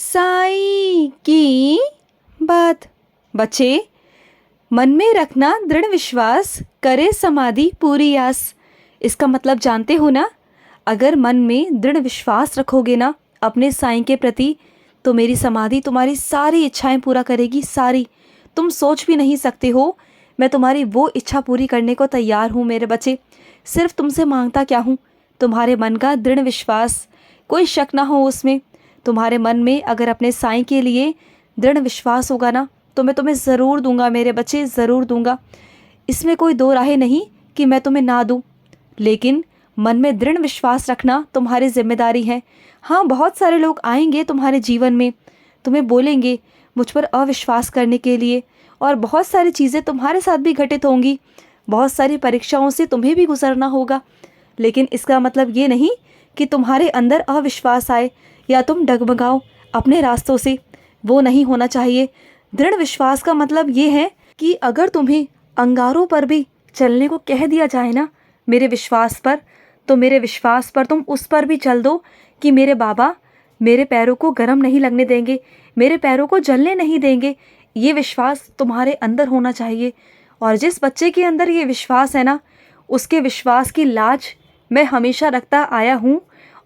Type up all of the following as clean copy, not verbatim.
साईं की बात। बच्चे, मन में रखना दृढ़ विश्वास, करे समाधि पूरी आस। इसका मतलब जानते हो ना? अगर मन में दृढ़ विश्वास रखोगे ना अपने साईं के प्रति, तो मेरी समाधि तुम्हारी सारी इच्छाएं पूरा करेगी, सारी। तुम सोच भी नहीं सकते हो, मैं तुम्हारी वो इच्छा पूरी करने को तैयार हूँ मेरे बच्चे। सिर्फ तुमसे मांगता क्या हूँ? तुम्हारे मन का दृढ़ विश्वास, कोई शक ना हो उसमें। तुम्हारे मन में अगर अपने साईं के लिए दृढ़ विश्वास होगा ना, तो मैं तुम्हें ज़रूर दूंगा मेरे बच्चे, ज़रूर दूंगा। इसमें कोई दो राहें नहीं कि मैं तुम्हें ना दूं। लेकिन मन में दृढ़ विश्वास रखना तुम्हारी जिम्मेदारी है। हाँ, बहुत सारे लोग आएंगे तुम्हारे जीवन में, तुम्हें बोलेंगे मुझ पर अविश्वास करने के लिए, और बहुत सारी चीज़ें तुम्हारे साथ भी घटित होंगी। बहुत सारी परीक्षाओं से तुम्हें भी गुजरना होगा। लेकिन इसका मतलब ये नहीं कि तुम्हारे अंदर अविश्वास आए या तुम डगमगाओ अपने रास्तों से। वो नहीं होना चाहिए। दृढ़ विश्वास का मतलब ये है कि अगर तुम्हें अंगारों पर भी चलने को कह दिया जाए ना मेरे विश्वास पर, तो मेरे विश्वास पर तुम उस पर भी चल दो कि मेरे बाबा मेरे पैरों को गर्म नहीं लगने देंगे, मेरे पैरों को जलने नहीं देंगे। ये विश्वास तुम्हारे अंदर होना चाहिए। और जिस बच्चे के अंदर ये विश्वास है ना, उसके विश्वास की लाज मैं हमेशा रखता आया हूँ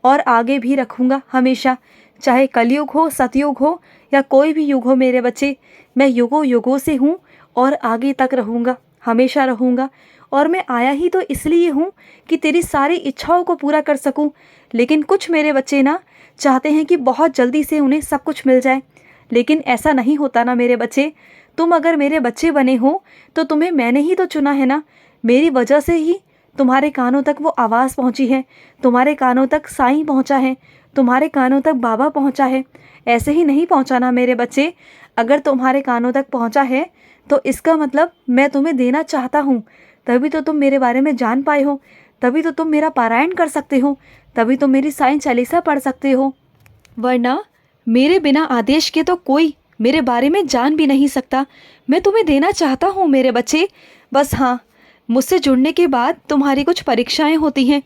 और आगे भी रखूँगा हमेशा। चाहे कलयुग हो, सतयुग हो या कोई भी युग हो मेरे बच्चे, मैं युगों युगों से हूँ और आगे तक रहूँगा, हमेशा रहूँगा। और मैं आया ही तो इसलिए हूँ कि तेरी सारी इच्छाओं को पूरा कर सकूँ। लेकिन कुछ मेरे बच्चे ना चाहते हैं कि बहुत जल्दी से उन्हें सब कुछ मिल जाए, लेकिन ऐसा नहीं होता ना मेरे बच्चे। तुम अगर मेरे बच्चे बने हो तो तुम्हें मैंने ही तो चुना है ना। मेरी वजह से ही तुम्हारे कानों तक वो आवाज़ पहुँची है, तुम्हारे कानों तक साईं पहुँचा है, तुम्हारे कानों तक बाबा पहुँचा है। ऐसे ही नहीं पहुँचा ना मेरे बच्चे। अगर तुम्हारे कानों तक पहुँचा है तो इसका मतलब मैं तुम्हें देना चाहता हूँ। तभी तो तुम मेरे बारे में जान पाए हो, तभी तो तुम मेरा पारायण कर सकते हो, तभी तो मेरी साईं चालीसा पढ़ सकते हो। वरना मेरे बिना आदेश के तो कोई मेरे बारे में जान भी नहीं सकता। मैं तुम्हें देना चाहता हूँ मेरे बच्चे। बस हाँ, मुझसे जुड़ने के बाद तुम्हारी कुछ परीक्षाएं होती हैं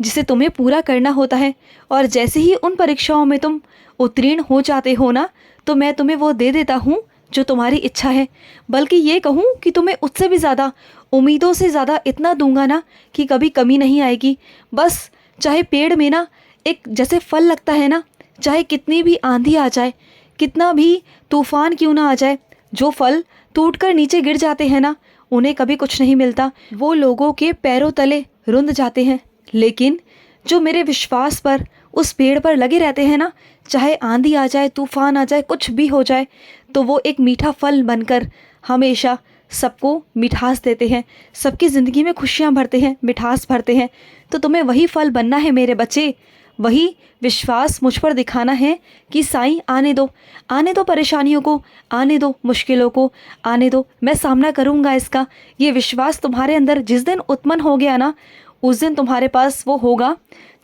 जिसे तुम्हें पूरा करना होता है। और जैसे ही उन परीक्षाओं में तुम उत्तीर्ण हो जाते हो ना, तो मैं तुम्हें वो दे देता हूँ जो तुम्हारी इच्छा है। बल्कि ये कहूँ कि तुम्हें उससे भी ज़्यादा, उम्मीदों से ज़्यादा इतना दूंगा ना कि कभी कमी नहीं आएगी। बस चाहे पेड़ में ना एक जैसे फल लगता है ना, चाहे कितनी भी आंधी आ जाए, कितना भी तूफान क्यों ना आ जाए, जो फल टूटकर नीचे गिर जाते हैं ना, उन्हें कभी कुछ नहीं मिलता, वो लोगों के पैरों तले रुंध जाते हैं। लेकिन जो मेरे विश्वास पर उस पेड़ पर लगे रहते हैं ना, चाहे आंधी आ जाए, तूफान आ जाए, कुछ भी हो जाए, तो वो एक मीठा फल बनकर हमेशा सबको मिठास देते हैं, सबकी ज़िंदगी में खुशियाँ भरते हैं, मिठास भरते हैं। तो तुम्हें वही फल बनना है मेरे बच्चे। वही विश्वास मुझ पर दिखाना है कि साईं आने दो, आने दो परेशानियों को, आने दो मुश्किलों को, आने दो, मैं सामना करूँगा इसका। ये विश्वास तुम्हारे अंदर जिस दिन उत्पन्न हो गया ना, उस दिन तुम्हारे पास वो होगा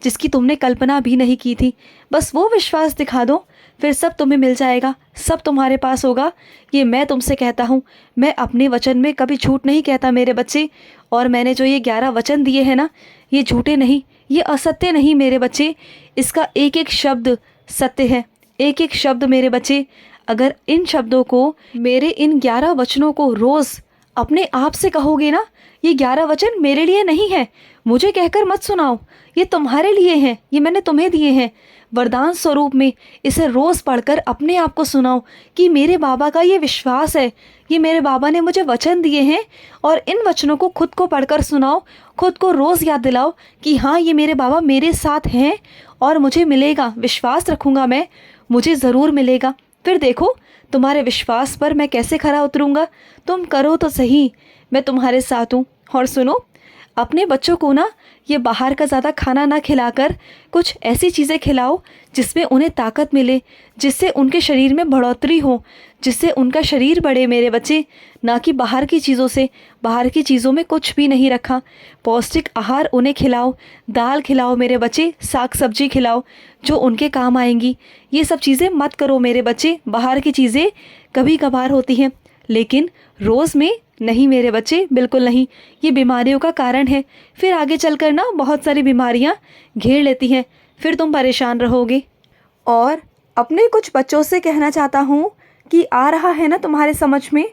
जिसकी तुमने कल्पना भी नहीं की थी। बस वो विश्वास दिखा दो, फिर सब तुम्हें मिल जाएगा, सब तुम्हारे पास होगा। ये मैं तुमसे कहता हूँ। मैं अपने वचन में कभी झूठ नहीं कहता मेरे बच्चे। और मैंने जो ये 11 वचन दिए हैं ना, ये झूठे नहीं, ये असत्य नहीं मेरे बच्चे। इसका एक एक शब्द सत्य है, एक एक शब्द मेरे बच्चे। अगर इन शब्दों को, मेरे इन 11 वचनों को रोज़ अपने आप से कहोगे ना, ये 11 वचन मेरे लिए नहीं है, मुझे कहकर मत सुनाओ, ये तुम्हारे लिए हैं, ये मैंने तुम्हें दिए हैं वरदान स्वरूप में। इसे रोज़ पढ़कर अपने आप को सुनाओ कि मेरे बाबा का ये विश्वास है, ये मेरे बाबा ने मुझे वचन दिए हैं। और इन वचनों को खुद को पढ़कर सुनाओ, खुद को रोज़ याद दिलाओ कि हाँ, ये मेरे बाबा मेरे साथ हैं और मुझे मिलेगा, विश्वास रखूँगा मैं, मुझे ज़रूर मिलेगा। फिर देखो तुम्हारे विश्वास पर मैं कैसे खरा उतरूँगा। तुम करो तो सही, मैं तुम्हारे साथ हूँ। और सुनो, अपने बच्चों को ना ये बाहर का ज़्यादा खाना ना खिलाकर कुछ ऐसी चीज़ें खिलाओ जिसमें उन्हें ताकत मिले, जिससे उनके शरीर में बढ़ोतरी हो, जिससे उनका शरीर बढ़े मेरे बच्चे। ना कि बाहर की चीज़ों से। बाहर की चीज़ों में कुछ भी नहीं रखा। पौष्टिक आहार उन्हें खिलाओ, दाल खिलाओ मेरे बच्चे, साग सब्जी खिलाओ जो उनके काम आएंगी। ये सब चीज़ें मत करो मेरे बच्चे। बाहर की चीज़ें कभी कभार होती हैं, लेकिन रोज़ में नहीं मेरे बच्चे, बिल्कुल नहीं। ये बीमारियों का कारण है। फिर आगे चलकर ना बहुत सारी बीमारियां घेर लेती हैं, फिर तुम परेशान रहोगे। और अपने कुछ बच्चों से कहना चाहता हूँ कि आ रहा है ना तुम्हारे समझ में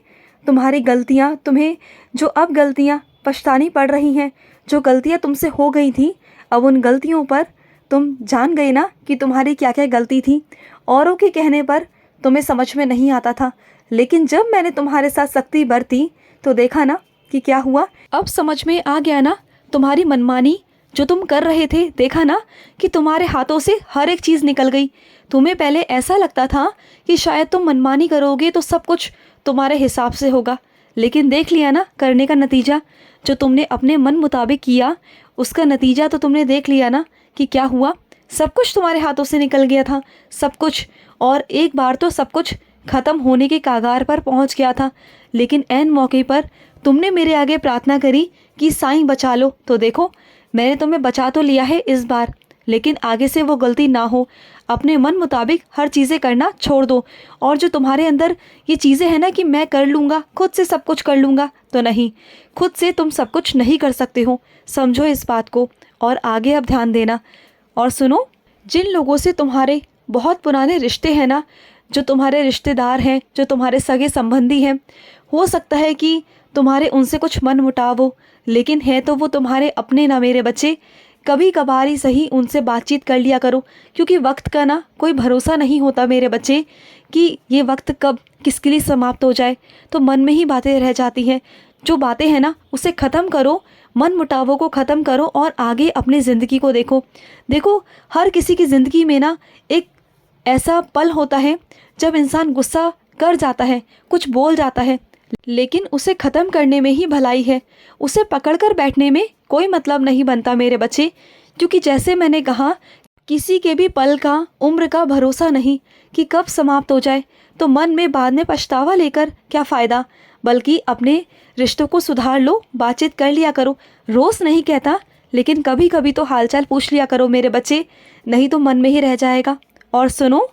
तुम्हारी गलतियाँ, तुम्हें जो अब गलतियाँ पछतानी पड़ रही हैं, जो गलतियाँ तुमसे हो गई थी, अब उन गलतियों पर तुम जान गए ना कि तुम्हारी क्या क्या गलती थी। औरों के कहने पर तुम्हें समझ में नहीं आता था, लेकिन जब मैंने तुम्हारे साथ सख्ती बरती तो देखा ना कि क्या हुआ। अब समझ में आ गया ना तुम्हारी मनमानी जो तुम कर रहे थे, देखा ना कि तुम्हारे हाथों से हर एक चीज़ निकल गई। तुम्हें पहले ऐसा लगता था कि शायद तुम मनमानी करोगे तो सब कुछ तुम्हारे हिसाब से होगा, लेकिन देख लिया ना करने का नतीजा। जो तुमने अपने मन मुताबिक किया उसका नतीजा तो तुमने देख लिया ना कि क्या हुआ। सब कुछ तुम्हारे हाथों से निकल गया था, सब कुछ। और एक बार तो सब कुछ ख़त्म होने के कागार पर पहुंच गया था, लेकिन ऐन मौके पर तुमने मेरे आगे प्रार्थना करी कि साईं बचा लो। तो देखो मैंने तुम्हें बचा तो लिया है इस बार, लेकिन आगे से वो गलती ना हो। अपने मन मुताबिक हर चीज़ें करना छोड़ दो। और जो तुम्हारे अंदर ये चीज़ें हैं ना कि मैं कर लूँगा, खुद से सब कुछ कर लूँगा, तो नहीं, खुद से तुम सब कुछ नहीं कर सकते हो। समझो इस बात को और आगे अब ध्यान देना। और सुनो, जिन लोगों से तुम्हारे बहुत पुराने रिश्ते हैं ना, जो तुम्हारे रिश्तेदार हैं, जो तुम्हारे सगे संबंधी हैं, हो सकता है कि तुम्हारे उनसे कुछ मन मुटाव हो, लेकिन है तो वो तुम्हारे अपने ना मेरे बच्चे। कभी कभार ही सही उनसे बातचीत कर लिया करो, क्योंकि वक्त का ना कोई भरोसा नहीं होता मेरे बच्चे कि ये वक्त कब किसके लिए समाप्त हो जाए। तो मन में ही बातें रह जाती हैं। जो बातें हैं ना उसे ख़त्म करो, मन मुटावों को ख़त्म करो और आगे अपनी ज़िंदगी को देखो। देखो हर किसी की ज़िंदगी में ना एक ऐसा पल होता है जब इंसान गुस्सा कर जाता है, कुछ बोल जाता है, लेकिन उसे ख़त्म करने में ही भलाई है। उसे पकड़कर बैठने में कोई मतलब नहीं बनता मेरे बच्चे, क्योंकि जैसे मैंने कहा किसी के भी पल का, उम्र का भरोसा नहीं कि कब समाप्त हो जाए। तो मन में बाद में पछतावा लेकर क्या फ़ायदा, बल्कि अपने रिश्तों को सुधार लो, बातचीत कर लिया करो। रोज़ नहीं कहता, लेकिन कभी कभी तो हालचाल पूछ लिया करो मेरे बच्चे, नहीं तो मन में ही रह जाएगा। और सुनो,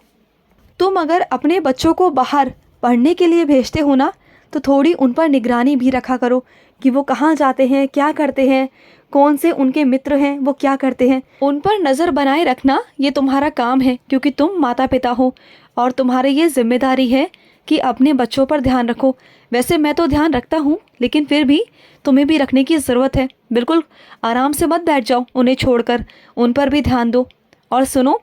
तुम अगर अपने बच्चों को बाहर पढ़ने के लिए भेजते हो ना, तो थोड़ी उन पर निगरानी भी रखा करो कि वो कहाँ जाते हैं, क्या करते हैं, कौन से उनके मित्र हैं, वो क्या करते हैं। उन पर नज़र बनाए रखना ये तुम्हारा काम है, क्योंकि तुम माता पिता हो और तुम्हारी ये जिम्मेदारी है कि अपने बच्चों पर ध्यान रखो। वैसे मैं तो ध्यान रखता हूँ, लेकिन फिर भी तुम्हें भी रखने की ज़रूरत है। बिल्कुल आराम से मत बैठ जाओ उन्हें छोड़कर, उन पर भी ध्यान दो। और सुनो,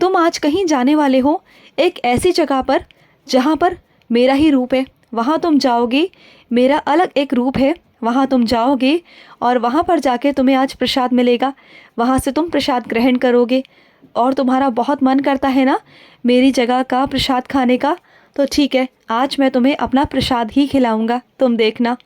तुम आज कहीं जाने वाले हो, एक ऐसी जगह पर जहाँ पर मेरा ही रूप है, वहाँ तुम जाओगे। मेरा अलग एक रूप है, वहाँ तुम जाओगे और वहाँ पर जाके तुम्हें आज प्रसाद मिलेगा। वहाँ से तुम प्रसाद ग्रहण करोगे और तुम्हारा बहुत मन करता है ना मेरी जगह का प्रसाद खाने का, तो ठीक है, आज मैं तुम्हें अपना प्रसाद ही खिलाऊंगा, तुम देखना।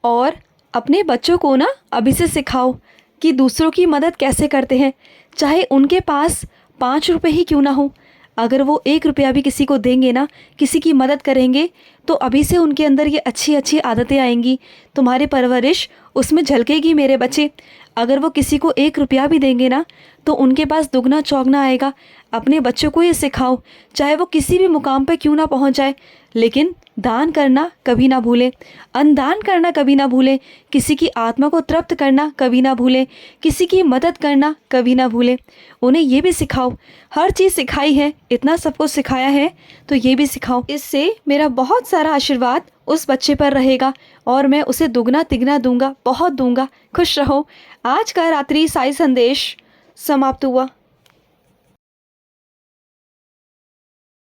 और अपने बच्चों को ना अभी से सिखाओ कि दूसरों की मदद कैसे करते हैं, चाहे उनके पास 5 रुपए ही क्यों ना हो। अगर वो 1 रुपया भी किसी को देंगे ना, किसी की मदद करेंगे, तो अभी से उनके अंदर ये अच्छी अच्छी आदतें आएंगी। तुम्हारी परवरिश उसमें झलकेगी मेरे बच्चे। अगर वो किसी को 1 रुपया भी देंगे ना, तो उनके पास दुगना चौगना आएगा। अपने बच्चों को ये सिखाओ, चाहे वो किसी भी मुकाम पर क्यों ना पहुंच जाए, लेकिन दान करना कभी ना भूलें, अन्नदान करना कभी ना भूलें, किसी की आत्मा को तृप्त करना कभी ना भूलें, किसी की मदद करना कभी ना भूलें। उन्हें ये भी सिखाओ, हर चीज़ सिखाई है, इतना सब कुछ सिखाया है तो ये भी सिखाओ। इससे मेरा बहुत सारा आशीर्वाद उस बच्चे पर रहेगा और मैं उसे दुगना तिगना दूंगा, बहुत दूंगा। खुश रहो। आज का रात्रि साई संदेश समाप्त हुआ।